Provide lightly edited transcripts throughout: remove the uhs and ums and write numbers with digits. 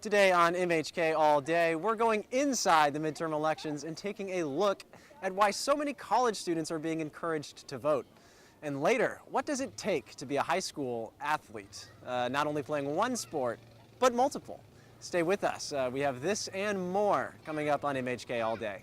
Today on MHK All Day, we're going inside the midterm elections and taking a look at why so many college students are being encouraged to vote. And later, what does it take to be a high school athlete? Not only playing one sport, but multiple. Stay with us. We have this and more coming up on MHK All Day.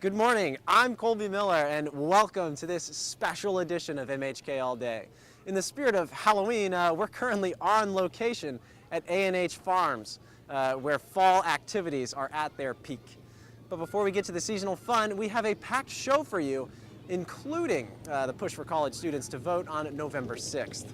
Good morning, I'm Colby Miller and welcome to this special edition of MHK All Day. In the spirit of Halloween, we're currently on location at A&H Farms, where fall activities are at their peak. But before we get to the seasonal fun, we have a packed show for you, including the push for college students to vote on November 6th.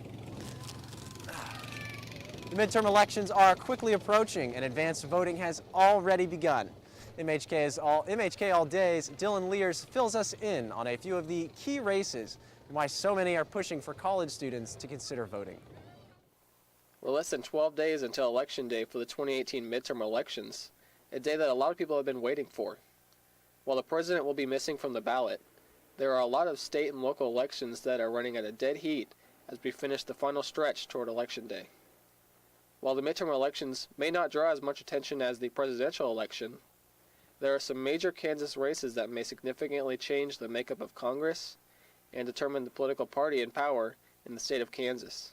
The midterm elections are quickly approaching and advanced voting has already begun. MHK All Day's Dylan Lears fills us in on a few of the key races and why so many are pushing for college students to consider voting. We're less than 12 days until Election Day for the 2018 midterm elections, a day that a lot of people have been waiting for. While the president will be missing from the ballot, there are a lot of state and local elections that are running at a dead heat as we finish the final stretch toward Election Day. While the midterm elections may not draw as much attention as the presidential election, there are some major Kansas races that may significantly change the makeup of Congress and determine the political party in power in the state of Kansas.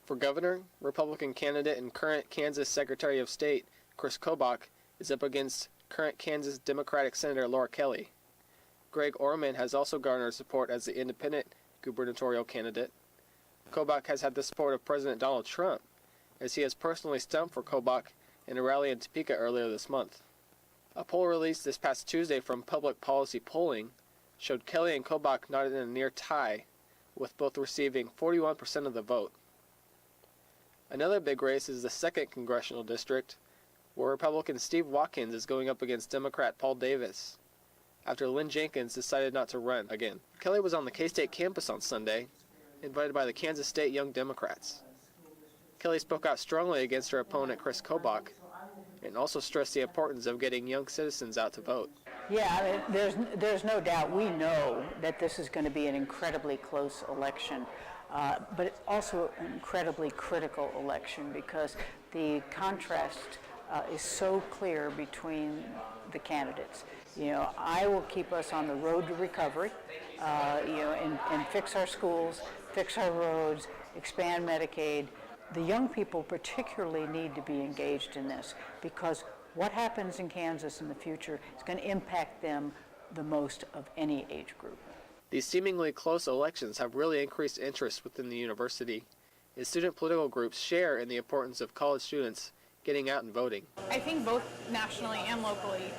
For governor, Republican candidate and current Kansas Secretary of State Chris Kobach is up against current Kansas Democratic Senator Laura Kelly. Greg Orman has also garnered support as the independent gubernatorial candidate. Kobach has had the support of President Donald Trump, as he has personally stumped for Kobach in a rally in Topeka earlier this month. A poll released this past Tuesday from Public Policy Polling showed Kelly and Kobach not in a near tie, with both receiving 41% of the vote. Another big race is the 2nd Congressional District, where Republican Steve Watkins is going up against Democrat Paul Davis, after Lynn Jenkins decided not to run again. Kelly was on the K-State campus on Sunday, invited by the Kansas State Young Democrats. Kelly spoke out strongly against her opponent Chris Kobach, and also stressed the importance of getting young citizens out to vote. Yeah, there's no doubt. We know that this is going to be an incredibly close election, but it's also an incredibly critical election because the contrast is so clear between the candidates. You know, I will keep us on the road to recovery, and fix our schools, fix our roads, expand Medicaid. The young people particularly need to be engaged in this because what happens in Kansas in the future is going to impact them the most of any age group. These seemingly close elections have really increased interest within the university, as student political groups share in the importance of college students getting out and voting. I think both nationally and locally,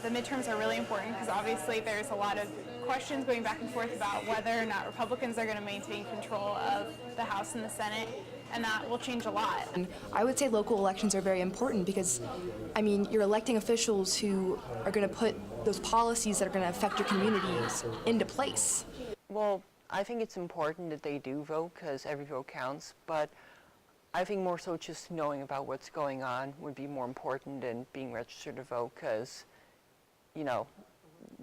the midterms are really important because obviously there's a lot of questions going back and forth about whether or not Republicans are going to maintain control of the House and the Senate, and that will change a lot. I would say local elections are very important because, I mean, you're electing officials who are going to put those policies that are going to affect your communities into place. Well, I think it's important that they do vote because every vote counts, but I think more so just knowing about what's going on would be more important than being registered to vote because, you know,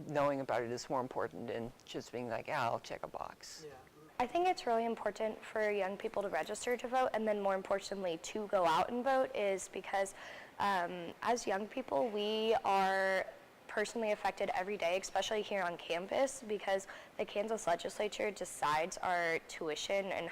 knowing about it is more important than just being like, I'll check a box. Yeah. I think it's really important for young people to register to vote, and then more importantly to go out and vote is because as young people we are personally affected every day, especially here on campus, because the Kansas legislature decides our tuition and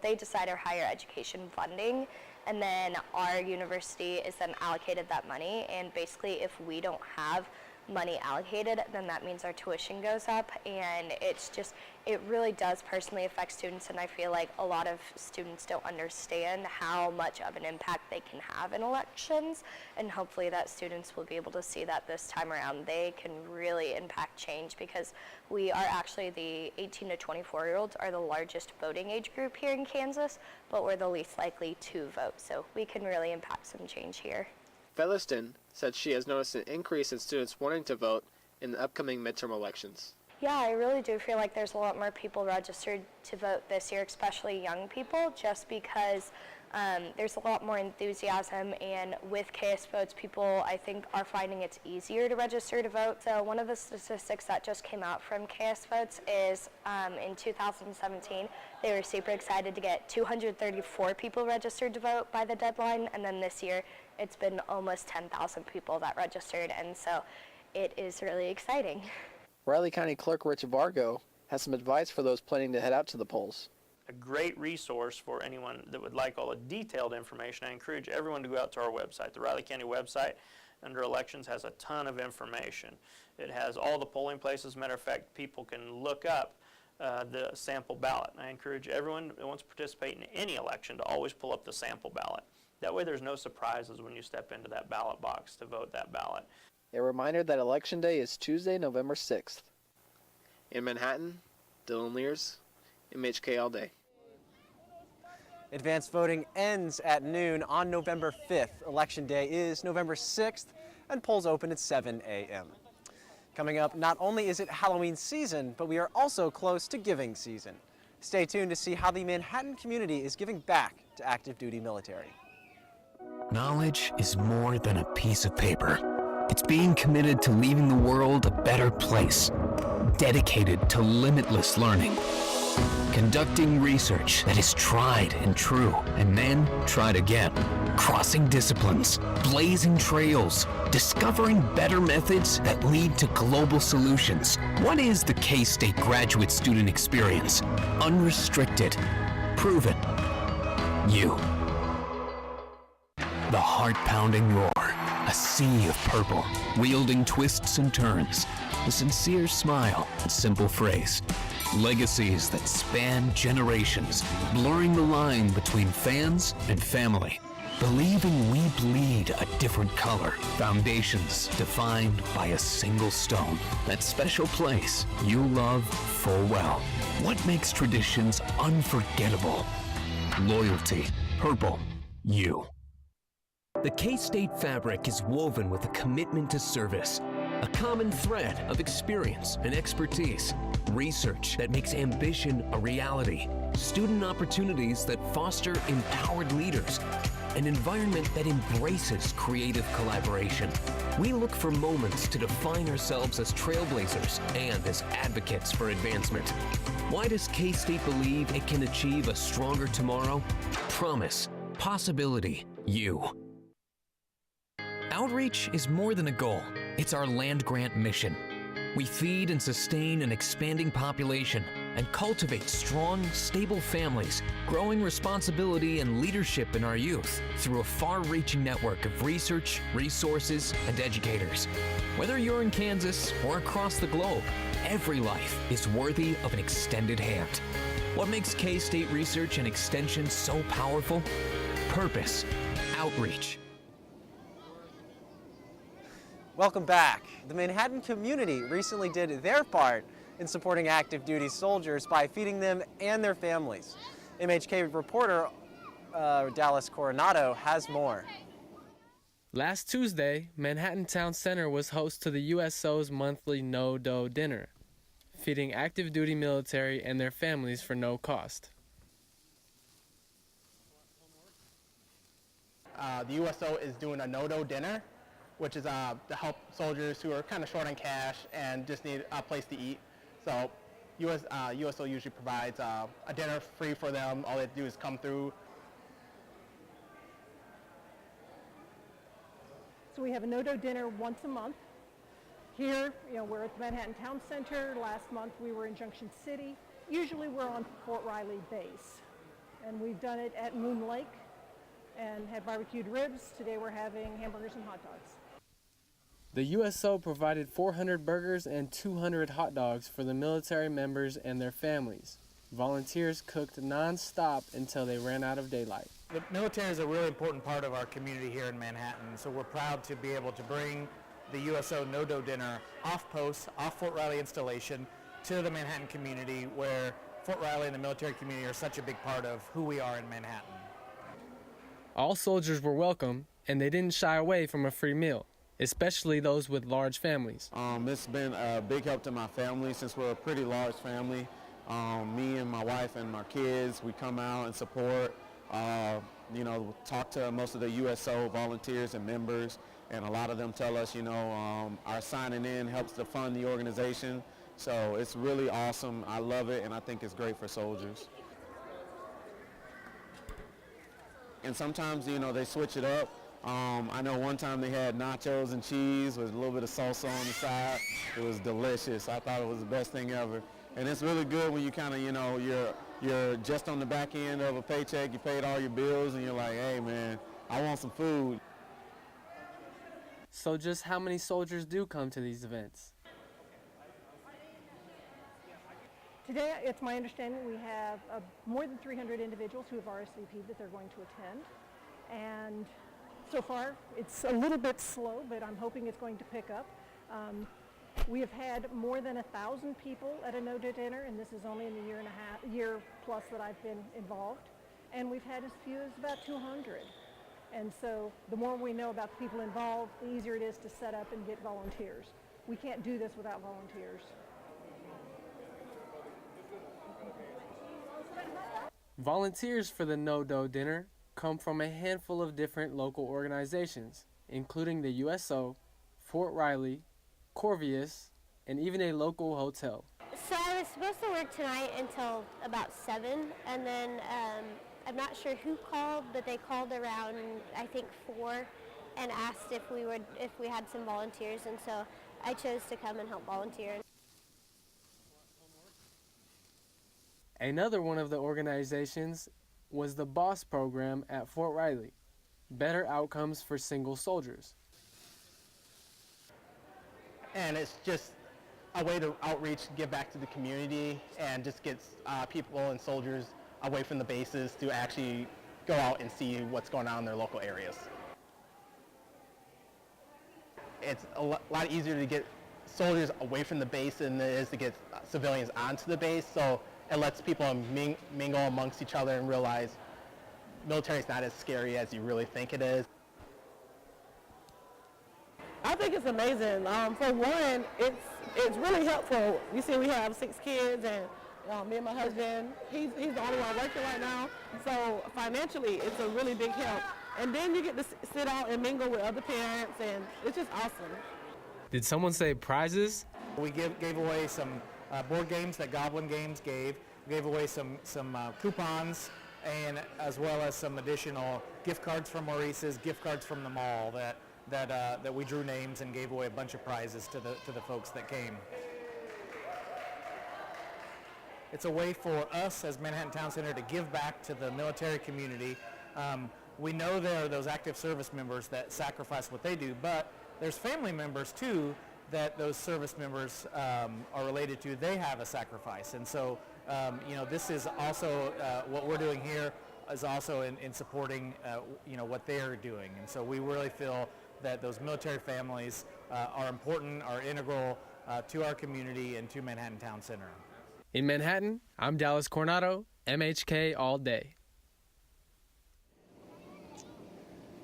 they decide our higher education funding, and then our university is then allocated that money, and basically if we don't have money allocated, then that means our tuition goes up, and it really does personally affect students, and I feel like a lot of students don't understand how much of an impact they can have in elections, and hopefully that students will be able to see that this time around they can really impact change, because we are actually the 18 to 24-year-olds are the largest voting age group here in Kansas, but we're the least likely to vote, so we can really impact some change here. Featherston said she has noticed an increase in students wanting to vote in the upcoming midterm elections. Yeah, I really do feel like there's a lot more people registered to vote this year, especially young people, just because There's a lot more enthusiasm, and with KS Votes, people, I think, are finding it's easier to register to vote. So one of the statistics that just came out from KS Votes is in 2017, they were super excited to get 234 people registered to vote by the deadline, and then this year it's been almost 10,000 people that registered, and so it is really exciting. Riley County Clerk Rich Vargo has some advice for those planning to head out to the polls. A great resource for anyone that would like all the detailed information. I encourage everyone to go out to our website. The Riley County website under elections has a ton of information. It has all the polling places. Matter of fact, people can look up the sample ballot. And I encourage everyone that wants to participate in any election to always pull up the sample ballot. That way there's no surprises when you step into that ballot box to vote that ballot. A reminder that Election Day is Tuesday, November 6th. In Manhattan, Dylan Lears, MHK All Day. Advanced voting ends at noon on November 5th. Election Day is November 6th, and polls open at 7 a.m. Coming up, not only is it Halloween season, but we are also close to giving season. Stay tuned to see how the Manhattan community is giving back to active duty military. Knowledge is more than a piece of paper. It's being committed to leaving the world a better place, dedicated to limitless learning, conducting research that is tried and true, and then tried again, crossing disciplines, blazing trails, discovering better methods that lead to global solutions. What is the K-State graduate student experience? Unrestricted, proven, you. The heart-pounding roar, a sea of purple, wielding twists and turns, a sincere smile, a simple phrase. Legacies that span generations, blurring the line between fans and family. Believing we bleed a different color. Foundations defined by a single stone. That special place you love full well. What makes traditions unforgettable? Loyalty. Purple. You. The K-State fabric is woven with a commitment to service, a common thread of experience and expertise, research that makes ambition a reality, student opportunities that foster empowered leaders, an environment that embraces creative collaboration. We look for moments to define ourselves as trailblazers and as advocates for advancement. Why does K-State believe it can achieve a stronger tomorrow? Promise, possibility, you. Outreach is more than a goal. It's our land-grant mission. We feed and sustain an expanding population and cultivate strong, stable families, growing responsibility and leadership in our youth through a far-reaching network of research, resources, and educators. Whether you're in Kansas or across the globe, every life is worthy of an extended hand. What makes K-State Research and Extension so powerful? Purpose, outreach. Welcome back. The Manhattan community recently did their part in supporting active duty soldiers by feeding them and their families. MHK reporter Dallas Coronado has more. Last Tuesday, Manhattan Town Center was host to the USO's monthly No-Dough dinner, feeding active duty military and their families for no cost. The USO is doing a No-Dough dinner, which is to help soldiers who are kind of short on cash and just need a place to eat. So USO usually provides a dinner free for them. All they have to do is come through. So we have a No-Dough dinner once a month. Here, we're at the Manhattan Town Center. Last month we were in Junction City. Usually we're on Fort Riley base. And we've done it at Moon Lake and had barbecued ribs. Today we're having hamburgers and hot dogs. The USO provided 400 burgers and 200 hot dogs for the military members and their families. Volunteers cooked non-stop until they ran out of daylight. The military is a really important part of our community here in Manhattan, so we're proud to be able to bring the USO No-Dough dinner off post, off Fort Riley installation, to the Manhattan community, where Fort Riley and the military community are such a big part of who we are in Manhattan. All soldiers were welcome, and they didn't shy away from a free meal, especially those with large families. It's been a big help to my family since we're a pretty large family. Me and my wife and my kids, we come out and support. talk to most of the USO volunteers and members, and a lot of them tell us, our signing in helps to fund the organization. So it's really awesome. I love it, and I think it's great for soldiers. And sometimes, they switch it up. I know one time they had nachos and cheese with a little bit of salsa on the side. It was delicious. I thought it was the best thing ever. And it's really good when you kind of, you're just on the back end of a paycheck, you paid all your bills, and you're like, hey man, I want some food. So just how many soldiers do come to these events? Today, it's my understanding we have more than 300 individuals who have RSVP'd that they're going to attend. And so far, it's a little bit slow, but I'm hoping it's going to pick up. We have had more than 1,000 people at a no-do dinner, and this is only in the year plus that I've been involved. And we've had as few as about 200. And so the more we know about the people involved, the easier it is to set up and get volunteers. We can't do this without volunteers. Volunteers for the no-do dinner come from a handful of different local organizations, including the USO, Fort Riley, Corvius, and even a local hotel. So I was supposed to work tonight until about 7, and then I'm not sure who called, but they called around, I think 4, and asked if we had some volunteers, and so I chose to come and help volunteer. Another one of the organizations was the BOSS program at Fort Riley, Better Outcomes for Single Soldiers. And it's just a way to outreach, give back to the community, and just get people and soldiers away from the bases to actually go out and see what's going on in their local areas. It's a lot easier to get soldiers away from the base than it is to get civilians onto the base, so it lets people mingle amongst each other and realize military is not as scary as you really think it is. I think it's amazing. For one, it's really helpful. You see, we have 6 kids, and me and my husband, he's the only one working right now. So financially, it's a really big help. And then you get to sit out and mingle with other parents, and it's just awesome. Did someone say prizes? We gave away some board games that Goblin Games gave. We gave away some coupons, and as well as some additional gift cards from Maurice's, gift cards from the mall that we drew names and gave away a bunch of prizes to the folks that came. It's a way for us as Manhattan Town Center to give back to the military community. We know there are those active service members that sacrifice what they do, but there's family members too that those service members are related to. They have a sacrifice, and so this is also what we're doing here is also in supporting what they are doing, and so we really feel that those military families are important, are integral to our community and to Manhattan Town Center. In Manhattan, I'm Dallas Coronado, MHK All Day.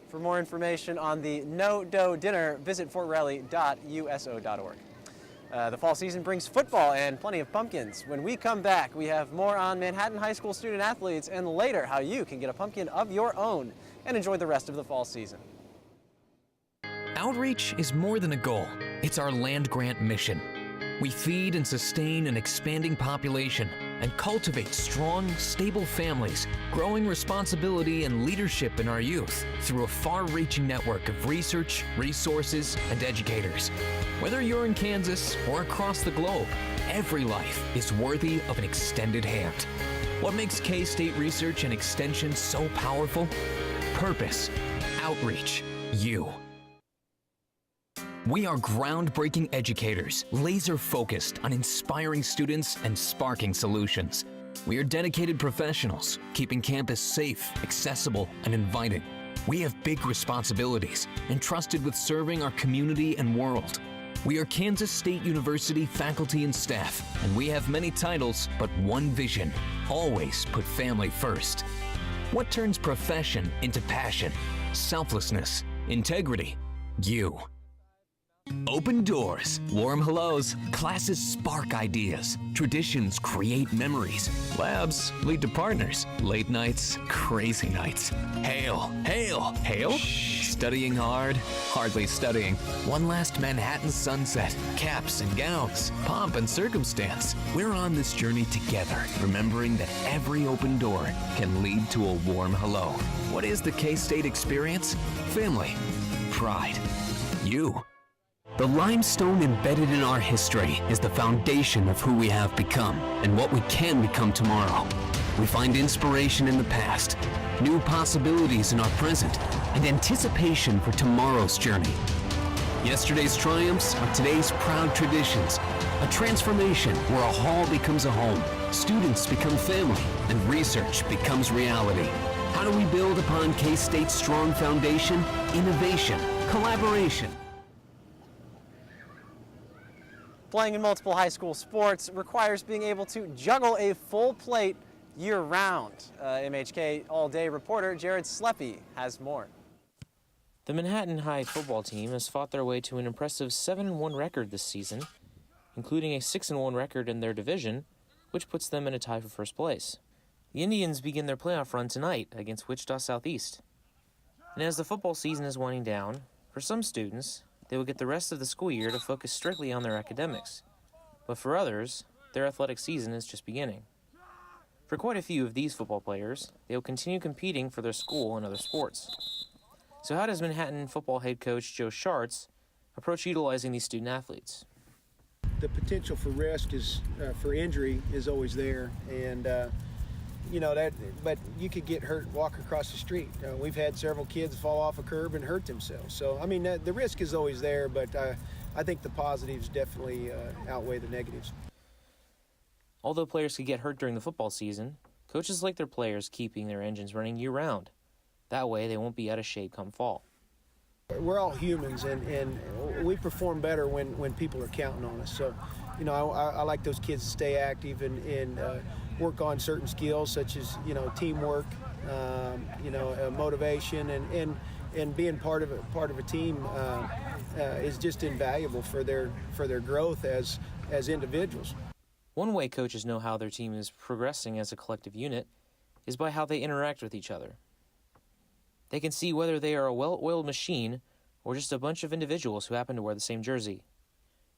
For more information on the no-do dinner, visit fortriley.uso.org. The fall season brings football and plenty of pumpkins. When we come back, we have more on Manhattan High School student athletes and later how you can get a pumpkin of your own and enjoy the rest of the fall season. Outreach is more than a goal. It's our land-grant mission. We feed and sustain an expanding population and cultivate strong, stable families, growing responsibility and leadership in our youth through a far-reaching network of research, resources, and educators. Whether you're in Kansas or across the globe, every life is worthy of an extended hand. What makes K-State Research and Extension so powerful? Purpose, outreach, you. We are groundbreaking educators, laser-focused on inspiring students and sparking solutions. We are dedicated professionals, keeping campus safe, accessible, and inviting. We have big responsibilities, entrusted with serving our community and world. We are Kansas State University faculty and staff, and we have many titles, but one vision: always put family first. What turns profession into passion? Selflessness, integrity, you. Open doors, warm hellos, classes spark ideas, traditions create memories, labs lead to partners, late nights, crazy nights. Hail, hail, hail? Studying hard, hardly studying. One last Manhattan sunset, caps and gowns, pomp and circumstance. We're on this journey together, remembering that every open door can lead to a warm hello. What is the K-State experience? Family, pride, you. The limestone embedded in our history is the foundation of who we have become and what we can become tomorrow. We find inspiration in the past, new possibilities in our present, and anticipation for tomorrow's journey. Yesterday's triumphs are today's proud traditions, a transformation where a hall becomes a home, students become family, and research becomes reality. How do we build upon K-State's strong foundation? Innovation, collaboration. Playing in multiple high school sports requires being able to juggle a full plate year-round. MHK All-Day reporter Jared Sleppy has more. The Manhattan High football team has fought their way to an impressive 7-1 record this season, including a 6-1 record in their division, which puts them in a tie for first place. The Indians begin their playoff run tonight against Wichita Southeast. And as the football season is winding down, for some students, they will get the rest of the school year to focus strictly on their academics. But for others, their athletic season is just beginning. For quite a few of these football players, they will continue competing for their school and other sports. So how does Manhattan football head coach Joe Schartz approach utilizing these student athletes? The potential for risk is for injury is always there, and but you could get hurt walking across the street. We've had several kids fall off a curb and hurt themselves. So I mean, the risk is always there, but I think the positives definitely outweigh the negatives. Although players could get hurt during the football season, coaches like their players keeping their engines running year-round. That way, they won't be out of shape come fall. We're all humans, and we perform better when people are counting on us. So, I like those kids to stay active and work on certain skills such as teamwork, motivation, and being part of a team is just invaluable for their growth as individuals. One way coaches know how their team is progressing as a collective unit is by how they interact with each other. They can see whether they are a well-oiled machine or just a bunch of individuals who happen to wear the same jersey.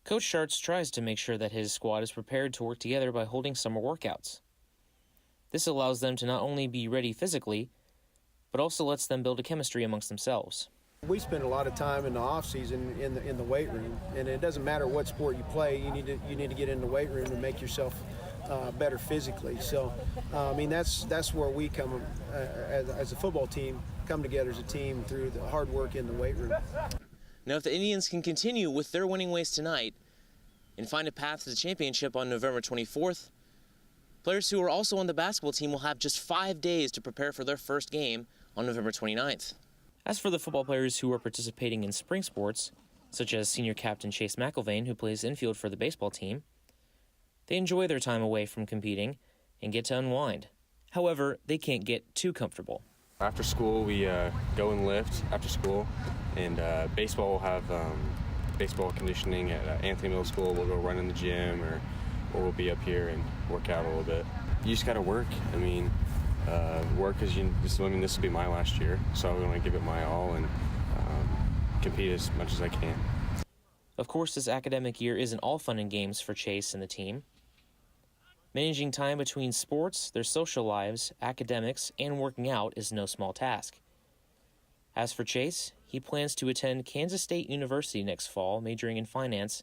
Coach Schartz tries to make sure that his squad is prepared to work together by holding summer workouts. This allows them to not only be ready physically, but also lets them build a chemistry amongst themselves. We spend a lot of time in the off season in the weight room, and it doesn't matter what sport you play. You need to get in the weight room and make yourself better physically. So, that's where we come as a football team, come together as a team through the hard work in the weight room. Now, if the Indians can continue with their winning ways tonight and find a path to the championship on November 24th, players who are also on the basketball team will have just 5 days to prepare for their first game on November 29th. As for the football players who are participating in spring sports, such as senior captain Chase McIlvain, who plays infield for the baseball team, they enjoy their time away from competing and get to unwind. However, they can't get too comfortable. After school, we go and lift after school, and baseball will have baseball conditioning at Anthony Middle School. We'll go run in the gym, or we'll be up here and work out a little bit. You just got to work. Work is, this will be my last year, so I want to give it my all and compete as much as I can. Of course, this academic year isn't all fun and games for Chase and the team. Managing time between sports, their social lives, academics, and working out is no small task. As for Chase, he plans to attend Kansas State University next fall, majoring in finance,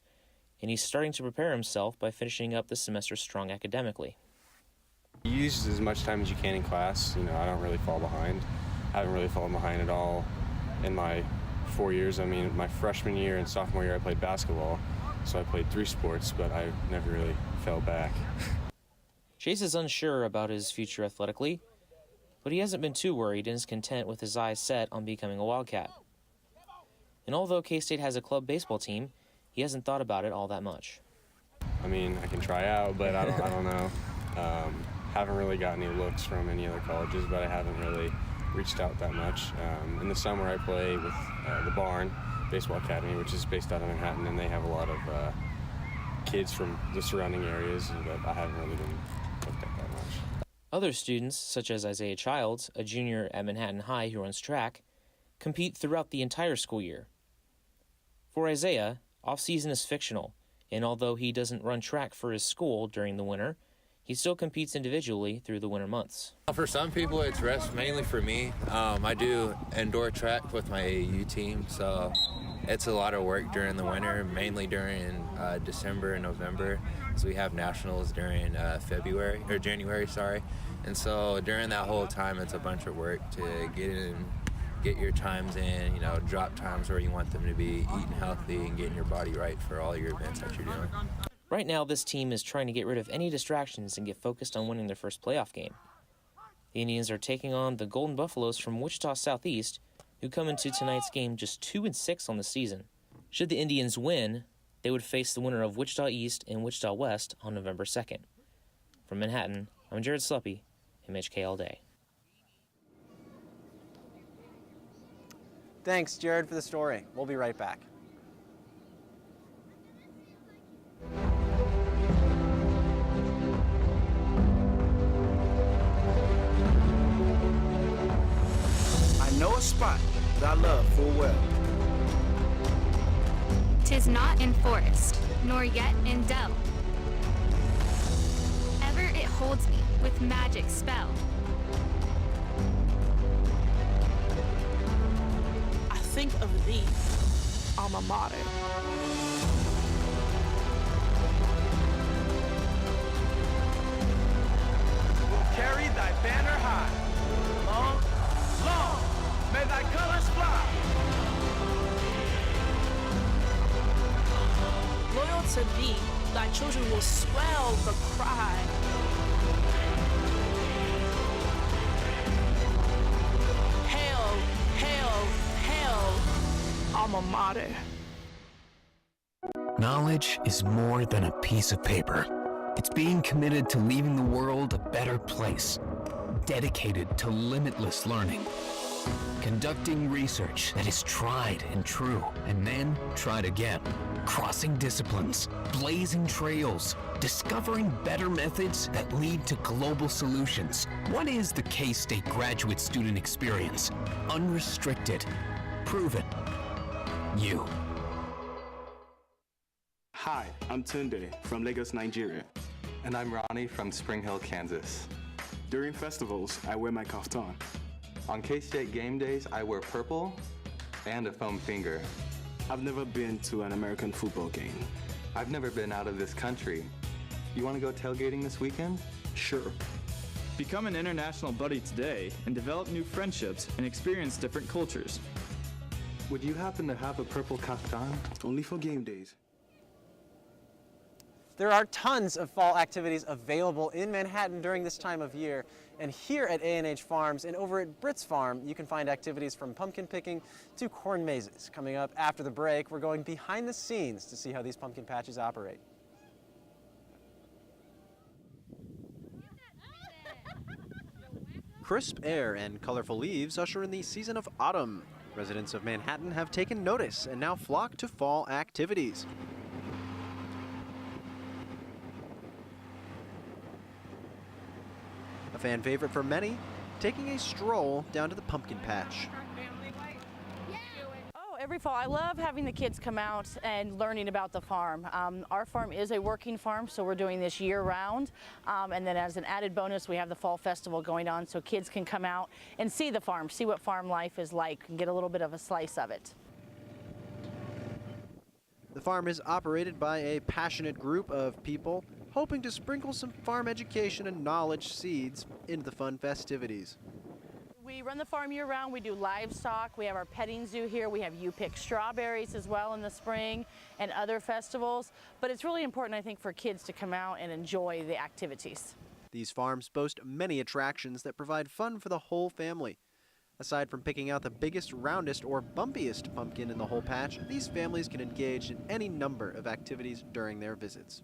and he's starting to prepare himself by finishing up the semester strong academically. You use as much time as you can in class. I don't really fall behind. I haven't really fallen behind at all in my 4 years. My freshman year and sophomore year I played basketball, so I played 3 sports, but I never really fell back. Chase is unsure about his future athletically, but he hasn't been too worried and is content with his eyes set on becoming a Wildcat. And although K-State has a club baseball team, he hasn't thought about it all that much. I can try out, but I don't know. Haven't really got any looks from any other colleges, but I haven't really reached out that much. In the summer I play with the Barn, Baseball Academy, which is based out of Manhattan, and they have a lot of kids from the surrounding areas that I haven't really been looked at that much. Other students, such as Isaiah Childs, a junior at Manhattan High who runs track, compete throughout the entire school year. For Isaiah, off-season is fictional, and although he doesn't run track for his school during the winter, he still competes individually through the winter months. For some people, it's rest. Mainly for me, I do indoor track with my AAU team, so it's a lot of work during the winter, mainly during December and November. So we have nationals during January, and so during that whole time, it's a bunch of work to get your times in, drop times where you want them to be, eating healthy and getting your body right for all your events that you're doing. Right now, this team is trying to get rid of any distractions and get focused on winning their first playoff game. The Indians are taking on the Golden Buffaloes from Wichita Southeast, who come into tonight's game just 2-6 on the season. Should the Indians win, they would face the winner of Wichita East and Wichita West on November 2nd. From Manhattan, I'm Jared Sluppy, MHK All Day. Thanks, Jared, for the story. We'll be right back. I know a spot that I love full well. 'Tis not in forest, nor yet in dell. Ever it holds me with magic spell. I think of thee, alma mater. Carry thy banner high. Long, long, may thy colors fly. Loyal to thee, thy children will swell the cry. Hail, hail, hail, alma mater. Knowledge is more than a piece of paper. It's being committed to leaving the world a better place, dedicated to limitless learning, conducting research that is tried and true, and then tried again, crossing disciplines, blazing trails, discovering better methods that lead to global solutions. What is the K-State graduate student experience? Unrestricted, proven, you. Hi, I'm Tunde from Lagos, Nigeria. And I'm Ronnie from Spring Hill, Kansas. During festivals, I wear my kaftan. On K-State game days, I wear purple and a foam finger. I've never been to an American football game. I've never been out of this country. You want to go tailgating this weekend? Sure. Become an international buddy today and develop new friendships and experience different cultures. Would you happen to have a purple kaftan? Only for game days. There are tons of fall activities available in Manhattan during this time of year, and here at A&H Farms and over at Britt's Farm, you can find activities from pumpkin picking to corn mazes. Coming up after the break, we're going behind the scenes to see how these pumpkin patches operate. Crisp air and colorful leaves usher in the season of autumn. Residents of Manhattan have taken notice and now flock to fall activities. A fan favorite for many, taking a stroll down to the pumpkin patch. Oh, every fall. I love having the kids come out and learning about the farm. Our farm is a working farm, so we're doing this year-round. And then as an added bonus, we have the fall festival going on, so kids can come out and see the farm, see what farm life is like, and get a little bit of a slice of it. The farm is operated by a passionate group of people hoping to sprinkle some farm education and knowledge seeds into the fun festivities. We run the farm year-round. We do livestock. We have our petting zoo here. We have You Pick strawberries as well in the spring and other festivals. But it's really important, I think, for kids to come out and enjoy the activities. These farms boast many attractions that provide fun for the whole family. Aside from picking out the biggest, roundest, or bumpiest pumpkin in the whole patch, these families can engage in any number of activities during their visits.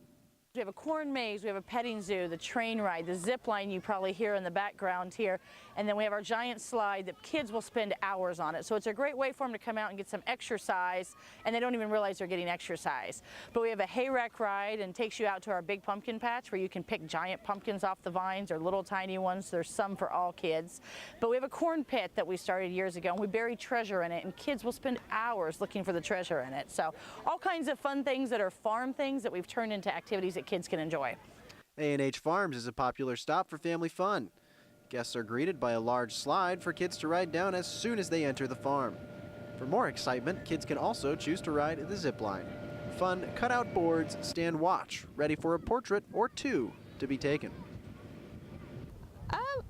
we have a corn maze, we have a petting zoo, the train ride, the zip line you probably hear in the background here, and then we have our giant slide that kids will spend hours on it. So it's a great way for them to come out and get some exercise, and they don't even realize they're getting exercise. But we have a hay rack ride and takes you out to our big pumpkin patch where you can pick giant pumpkins off the vines or little tiny ones. There's some for all kids. But we have a corn pit that we started years ago, and we bury treasure in it, and kids will spend hours looking for the treasure in it. So all kinds of fun things that are farm things that we've turned into activities that kids can enjoy. A&H Farms is a popular stop for family fun. Guests are greeted by a large slide for kids to ride down as soon as they enter the farm. For more excitement, kids can also choose to ride the zip line. Fun cutout boards stand watch, ready for a portrait or two to be taken.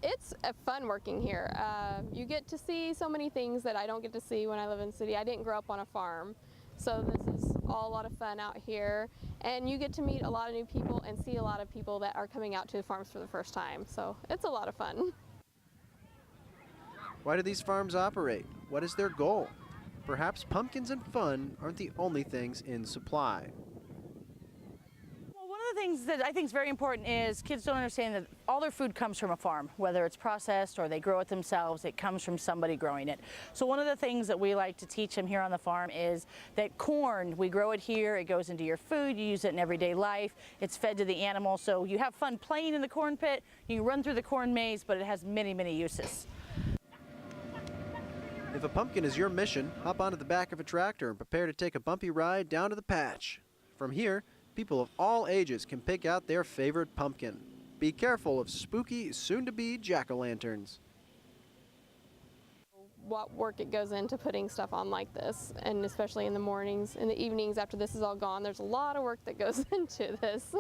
It's fun working here. You get to see so many things that I don't get to see when I live in the city. I didn't grow up on a farm, so this is all a lot of fun out here. And you get to meet a lot of new people and see a lot of people that are coming out to the farms for the first time. So it's a lot of fun. Why do these farms operate? What is their goal? Perhaps pumpkins and fun aren't the only things in supply. One of the things that I think is very important is kids don't understand that all their food comes from a farm, whether it's processed or they grow it themselves, it comes from somebody growing it. So one of the things that we like to teach them here on the farm is that corn, we grow it here, it goes into your food, you use it in everyday life, it's fed to the animals, so you have fun playing in the corn pit, you can run through the corn maze, but it has many, many uses. If a pumpkin is your mission, hop onto the back of a tractor and prepare to take a bumpy ride down to the patch. From here, people of all ages can pick out their favorite pumpkin. Be careful of spooky, soon-to-be jack-o'-lanterns. What work it goes into putting stuff on like this, and especially in the mornings. In the evenings after this is all gone, there's a lot of work that goes into this.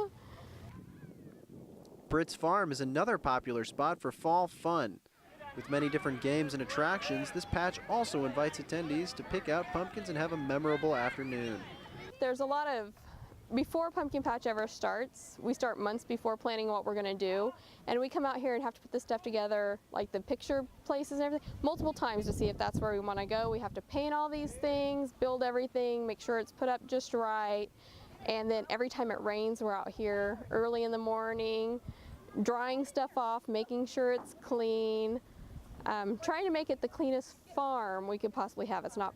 Britt's Farm is another popular spot for fall fun. With many different games and attractions, this patch also invites attendees to pick out pumpkins and have a memorable afternoon. There's a lot of, before Pumpkin Patch ever starts, we start months before planning what we're going to do, and we come out here and have to put this stuff together, like the picture places and everything, multiple times to see if that's where we want to go. We have to paint all these things, build everything, make sure it's put up just right, and then every time it rains, we're out here early in the morning, drying stuff off, making sure it's clean. Trying to make it the cleanest farm we could possibly have. It's not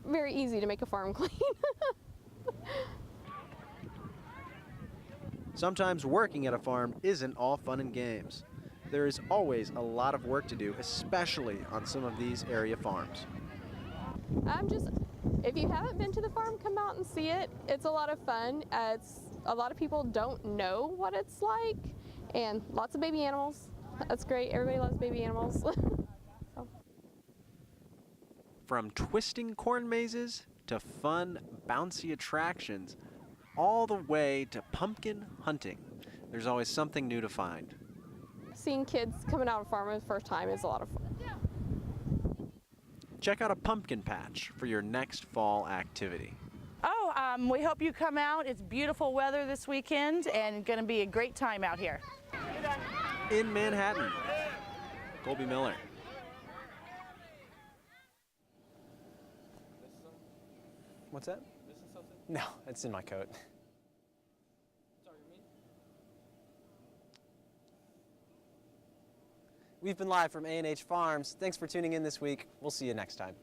very easy to make a farm clean. Sometimes working at a farm isn't all fun and games. There is always a lot of work to do, especially on some of these area farms. If you haven't been to the farm, come out and see it. It's a lot of fun. A lot of people don't know what it's like, and lots of baby animals. That's great. Everybody loves baby animals. From twisting corn mazes to fun, bouncy attractions, all the way to pumpkin hunting, there's always something new to find. Seeing kids coming out of farm for the first time is a lot of fun. Check out a pumpkin patch for your next fall activity. We hope you come out. It's beautiful weather this weekend and going to be a great time out here. In Manhattan, Colby Miller. What's that? Missing something? No, it's in my coat. Sorry, me? We've been live from A&H Farms. Thanks for tuning in this week. We'll see you next time.